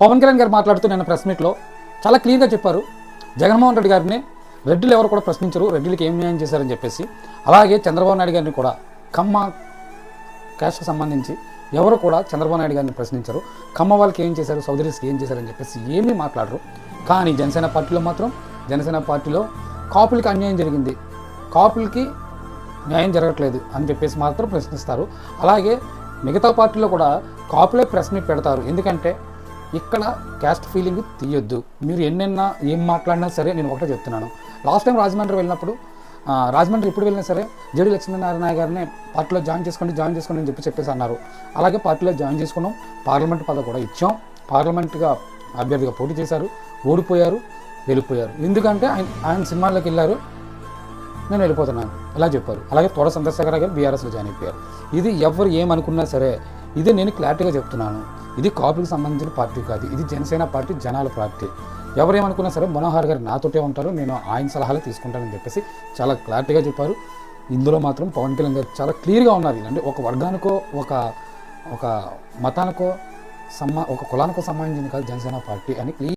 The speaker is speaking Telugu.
పవన్ కళ్యాణ్ గారు మాట్లాడుతూ నిన్న ప్రెస్ మీట్లో చాలా క్లియర్గా చెప్పారు, జగన్మోహన్ రెడ్డి గారిని రెడ్డిలు ఎవరు కూడా ప్రశ్నించరు, రెడ్డిలకి ఏం న్యాయం చేశారని చెప్పేసి. అలాగే చంద్రబాబు నాయుడు గారిని కూడా కమ్మ క్యాస్ట్కి సంబంధించి ఎవరు కూడా చంద్రబాబు నాయుడు గారిని ప్రశ్నించరు, కమ్మ వాళ్ళకి ఏం చేశారు, సౌదరీస్కి ఏం చేశారని చెప్పేసి ఏమీ మాట్లాడరు. కానీ జనసేన పార్టీలో కాపులకి అన్యాయం జరిగింది, కాపులకి న్యాయం జరగట్లేదు అని చెప్పేసి మాత్రం ప్రశ్నిస్తారు. అలాగే మిగతా పార్టీలో కూడా కాపులే ప్రెస్ మీట్ పెడతారు. ఎందుకంటే ఇక్కడ క్యాస్ట్ ఫీలింగ్ తీయొద్దు, మీరు ఏం మాట్లాడినా సరే. నేను ఒకటే చెప్తున్నాను, లాస్ట్ టైం రాజమండ్రి వెళ్ళినప్పుడు, రాజమండ్రి ఇప్పుడు వెళ్ళినా సరే జేడీ లక్ష్మీనారాయణ గారిని పార్టీలో జాయిన్ చేసుకోండి అని చెప్పేసి అన్నారు. అలాగే పార్టీలో జాయిన్ చేసుకున్నాం, పార్లమెంట్ పదవి కూడా ఇచ్చాం, పార్లమెంట్గా అభ్యర్థిగా పోటీ చేశారు, ఓడిపోయారు, వెళ్ళిపోయారు. ఎందుకంటే ఆయన సినిమాల్లోకి వెళ్ళారు, నేను వెళ్ళిపోతున్నాను ఇలా చెప్పారు. అలాగే తోడ చంద్రశేఖర్ గారు బీఆర్ఎస్లో జాయిన్ అయిపోయారు. ఇది ఎవరు ఏమనుకున్నా సరే, ఇది నేను క్లారిటీగా చెప్తున్నాను, ఇది కాపులకు సంబంధించిన పార్టీ కాదు, ఇది జనసేన పార్టీ, జనాల పార్టీ. ఎవరేమనుకున్నా సరే మనోహర్ గారు నాతోటే ఉంటారు, నేను ఆయన సలహాలు తీసుకుంటానని చెప్పేసి చాలా క్లారిటీగా చెప్పారు. ఇందులో మాత్రం పవన్ కళ్యాణ్ గారు చాలా క్లియర్గా ఉన్నారు. అంటే ఒక వర్గానికో ఒక మతానికో ఒక కులానికో సంబంధించింది కాదు జనసేన పార్టీ అని క్లియర్